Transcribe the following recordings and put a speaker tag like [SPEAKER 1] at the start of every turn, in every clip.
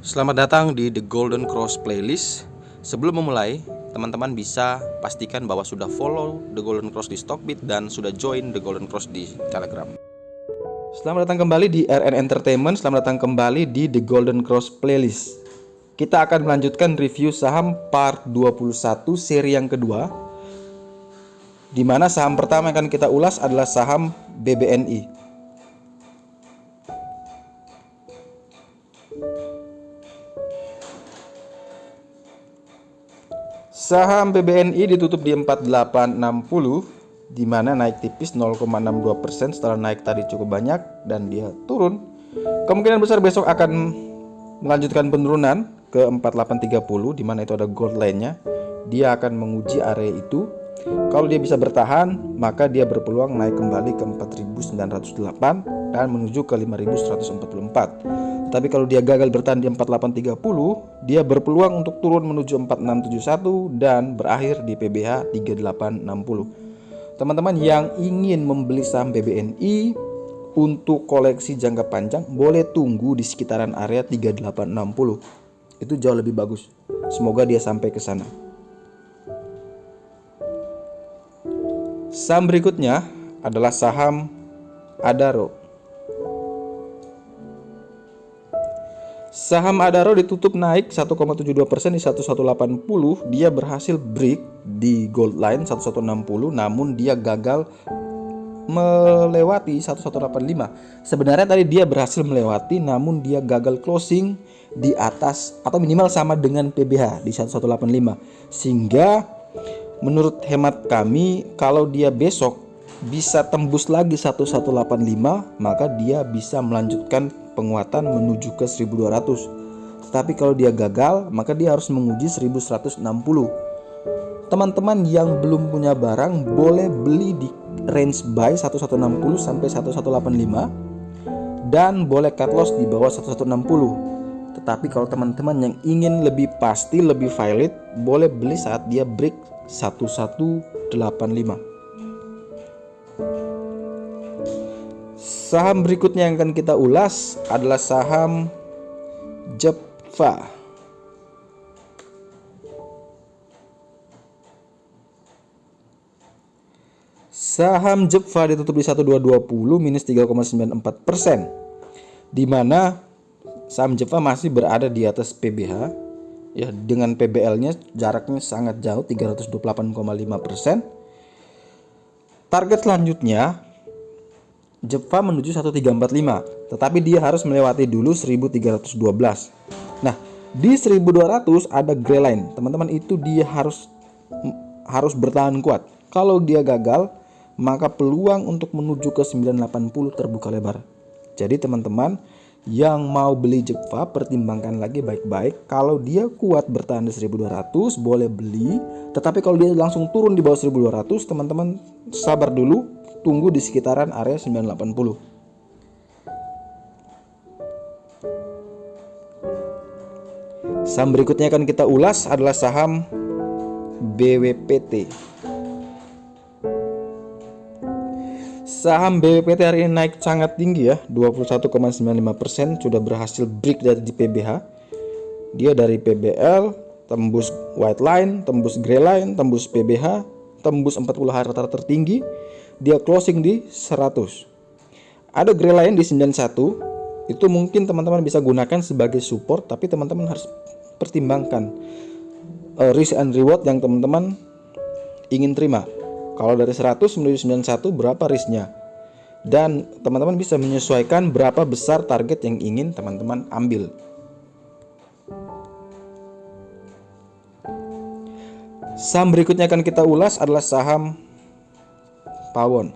[SPEAKER 1] Selamat datang di The Golden Cross Playlist. Sebelum memulai, teman-teman bisa pastikan bahwa sudah follow The Golden Cross di Stockbit dan sudah join The Golden Cross di Telegram. Selamat datang kembali di RN Entertainment. Selamat datang kembali di The Golden Cross Playlist. Kita akan melanjutkan review saham part 21 seri yang kedua, di mana saham pertama yang akan kita ulas adalah saham BBNI. Saham BBNI ditutup di 4860, di mana naik tipis 0,62% setelah naik tadi cukup banyak dan dia turun. Kemungkinan besar besok akan melanjutkan penurunan ke 4830, di mana itu ada gold line-nya. Dia akan menguji area itu. Kalau dia bisa bertahan, maka dia berpeluang naik kembali ke 4908 dan menuju ke 5144. Tapi kalau dia gagal bertahan di 4830, dia berpeluang untuk turun menuju 4671 dan berakhir di PBH 3860. Teman-teman yang ingin membeli saham BBNI untuk koleksi jangka panjang, boleh tunggu di sekitaran area 3860. Itu jauh lebih bagus. Semoga dia sampai ke sana. Saham berikutnya adalah saham Adaro. Saham Adaro ditutup naik 1,72% di 1180. Dia berhasil break di gold line 1160, namun dia gagal melewati 1185. Sebenarnya tadi dia berhasil melewati, namun dia gagal closing di atas atau minimal sama dengan PBH di 1185. Sehingga menurut hemat kami, kalau dia besok bisa tembus lagi 1185, maka dia bisa melanjutkan penguatan menuju ke 1200. Tetapi kalau dia gagal, maka dia harus menguji 1160. Teman-teman yang belum punya barang boleh beli di range buy 1160 sampai 1185 dan boleh cut loss di bawah 1160. Tetapi kalau teman-teman yang ingin lebih pasti, lebih valid, boleh beli saat dia break 1185. Saham berikutnya yang akan kita ulas adalah saham Jepfa. Saham Jepfa ditutup di 1220 minus 3,94%, di mana saham Jepfa masih berada di atas PBH ya, dengan PBL-nya jaraknya sangat jauh 328,5%. Target selanjutnya Jepfa menuju 1345, tetapi dia harus melewati dulu 1312. Nah, di 1200 ada gray line. Teman-teman, itu dia harus bertahan kuat. Kalau dia gagal, maka peluang untuk menuju ke 980 terbuka lebar. Jadi teman-teman yang mau beli Jepfa, pertimbangkan lagi baik-baik. Kalau dia kuat bertahan di 1200, boleh beli. Tetapi kalau dia langsung turun di bawah 1200, teman-teman sabar dulu. Tunggu di sekitaran area 980. Saham berikutnya akan kita ulas adalah saham BWPT. Saham BWPT hari ini naik sangat tinggi ya, 21,95%, sudah berhasil break dari di PBH. Dia dari PBL tembus white line, tembus gray line, tembus PBH, tembus 40 hari rata tertinggi. Dia closing di 100. Ada gray line di 91. Itu mungkin teman-teman bisa gunakan sebagai support, tapi teman-teman harus pertimbangkan risk and reward yang teman-teman ingin terima. Kalau dari 100 menuju 91 berapa risknya? Dan teman-teman bisa menyesuaikan berapa besar target yang ingin teman-teman ambil. Saham berikutnya akan kita ulas adalah saham Pawon.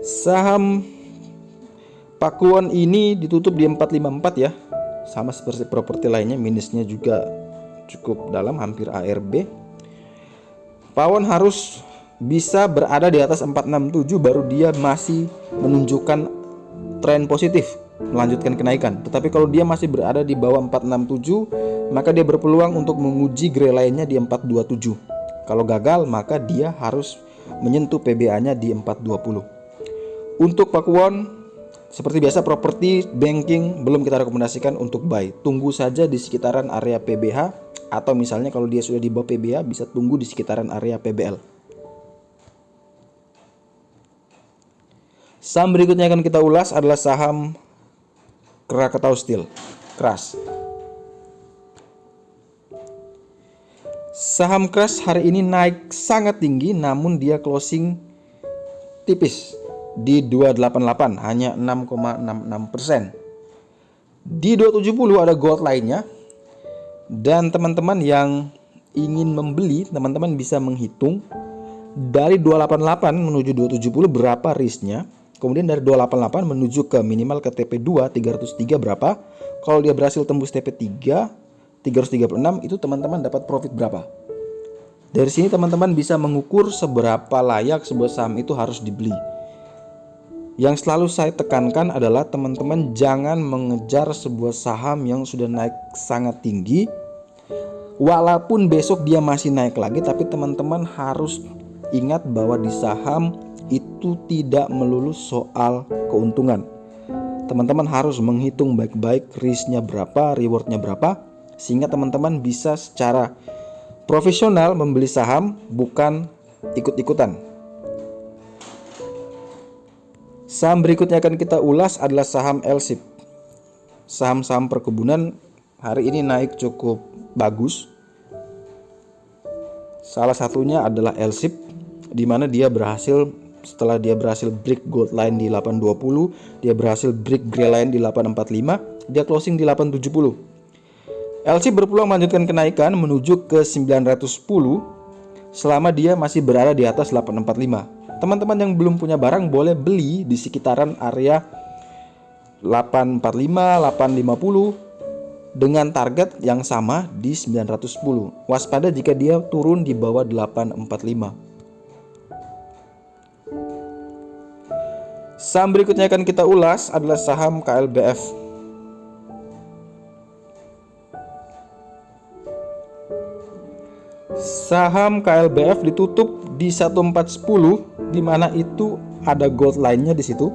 [SPEAKER 1] Saham Pakuwon ini ditutup di 454 ya. Sama seperti properti lainnya, minusnya juga cukup dalam, hampir ARB. Pawon harus bisa berada di atas 467 baru dia masih menunjukkan tren positif, melanjutkan kenaikan. Tetapi kalau dia masih berada di bawah 467, maka dia berpeluang untuk menguji gray line-nya di 427. Kalau gagal, maka dia harus menyentuh PBA-nya di 420. Untuk Pakuwon, seperti biasa properti banking belum kita rekomendasikan untuk buy. Tunggu saja di sekitaran area PBH, atau misalnya kalau dia sudah di bawah PBH bisa tunggu di sekitaran area PBL. Saham berikutnya akan kita ulas adalah saham Krakatau Steel, KRAS. Saham KRAS hari ini naik sangat tinggi, namun dia closing tipis di 288, hanya 6,66%. Di 270 ada gold lainnya. Dan teman-teman yang ingin membeli, teman-teman bisa menghitung dari 288 menuju 270 berapa risknya. Kemudian dari 288 menuju ke minimal ke TP2 303 berapa. Kalau dia berhasil tembus TP3 336, itu teman-teman dapat profit berapa. Dari sini teman-teman bisa mengukur seberapa layak sebuah saham itu harus dibeli. Yang selalu saya tekankan adalah teman-teman jangan mengejar sebuah saham yang sudah naik sangat tinggi. Walaupun besok dia masih naik lagi, tapi teman-teman harus ingat bahwa di saham itu tidak melulu soal keuntungan. Teman-teman harus menghitung baik-baik risknya berapa, rewardnya berapa, sehingga teman-teman bisa secara profesional membeli saham, bukan ikut-ikutan. Saham berikutnya akan kita ulas adalah saham LSIP. Saham-saham perkebunan hari ini naik cukup bagus. Salah satunya adalah LSIP, di mana dia berhasil, setelah dia berhasil break gold line di 820, dia berhasil break grey line di 845, dia closing di 870. LSIP berpeluang melanjutkan kenaikan menuju ke 910 selama dia masih berada di atas 845. Teman-teman yang belum punya barang boleh beli di sekitaran area 845, 850 dengan target yang sama di 910. Waspada jika dia turun di bawah 845. Saham berikutnya akan kita ulas adalah saham KLBF. Saham KLBF ditutup di 1410, di mana itu ada gold line-nya di situ.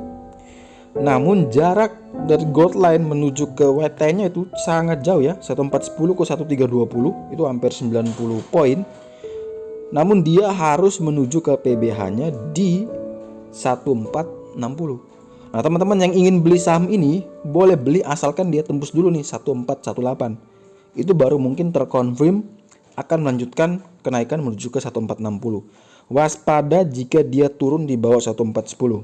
[SPEAKER 1] Namun jarak dari gold line menuju ke WT-nya itu sangat jauh ya, 1410 ke 1320 itu hampir 90 poin. Namun dia harus menuju ke PBH-nya di 1460. Nah, teman-teman yang ingin beli saham ini boleh beli asalkan dia tembus dulu nih 1418. Itu baru mungkin terkonfirm akan melanjutkan kenaikan menuju ke 1460. Waspada jika dia turun di bawah 1410.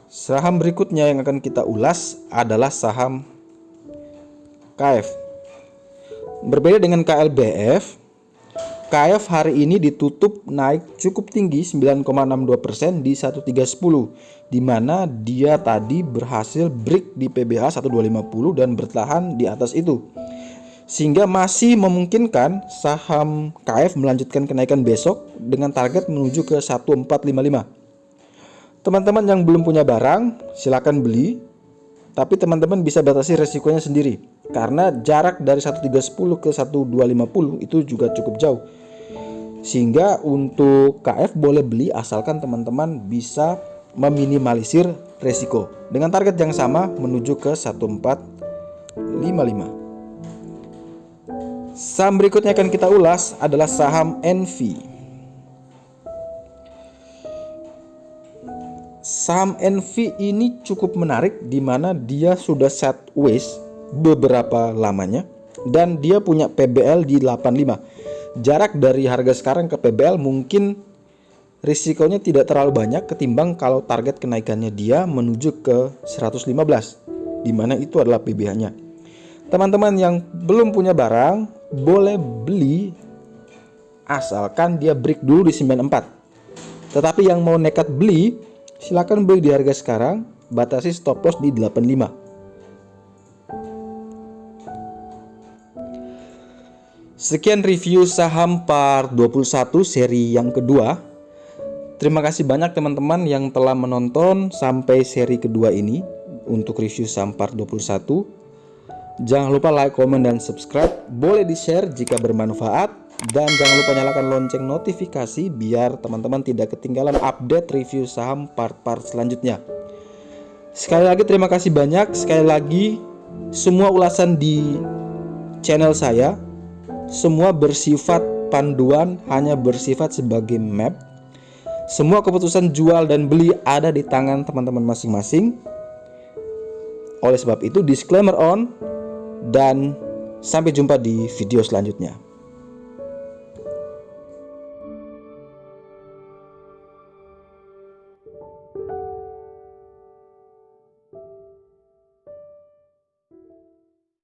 [SPEAKER 1] Saham berikutnya yang akan kita ulas adalah saham KF. Berbeda dengan KLBF, KF hari ini ditutup naik cukup tinggi 9,62% di 1310, di mana dia tadi berhasil break di PBH 1250 dan bertahan di atas itu. Sehingga masih memungkinkan saham KF melanjutkan kenaikan besok dengan target menuju ke 1455. Teman-teman yang belum punya barang silakan beli, tapi teman-teman bisa batasi resikonya sendiri karena jarak dari 1310 ke 1250 itu juga cukup jauh. Sehingga untuk KF boleh beli asalkan teman-teman bisa meminimalisir resiko dengan target yang sama menuju ke 1455. Saham berikutnya akan kita ulas adalah saham NV. Saham NV ini cukup menarik di mana dia sudah sideways beberapa lamanya dan dia punya PBL di 85. Jarak dari harga sekarang ke PBL mungkin risikonya tidak terlalu banyak ketimbang kalau target kenaikannya dia menuju ke 115, di mana itu adalah PBH-nya. Teman-teman yang belum punya barang boleh beli asalkan dia break dulu di 94. Tetapi yang mau nekat beli silakan beli di harga sekarang, batasi stop loss di 85. Sekian review saham part 21 seri yang kedua. Terima kasih banyak teman-teman yang telah menonton sampai seri kedua ini untuk review saham part 21. Jangan lupa like, komen, dan subscribe. Boleh di-share jika bermanfaat. Dan jangan lupa nyalakan lonceng notifikasi biar teman-teman tidak ketinggalan update review saham part-part selanjutnya. Sekali lagi terima kasih banyak. Sekali lagi, semua ulasan di channel saya semua bersifat panduan, hanya bersifat sebagai map. Semua keputusan jual dan beli ada di tangan teman-teman masing-masing. Oleh sebab itu disclaimer on, dan sampai jumpa di video selanjutnya.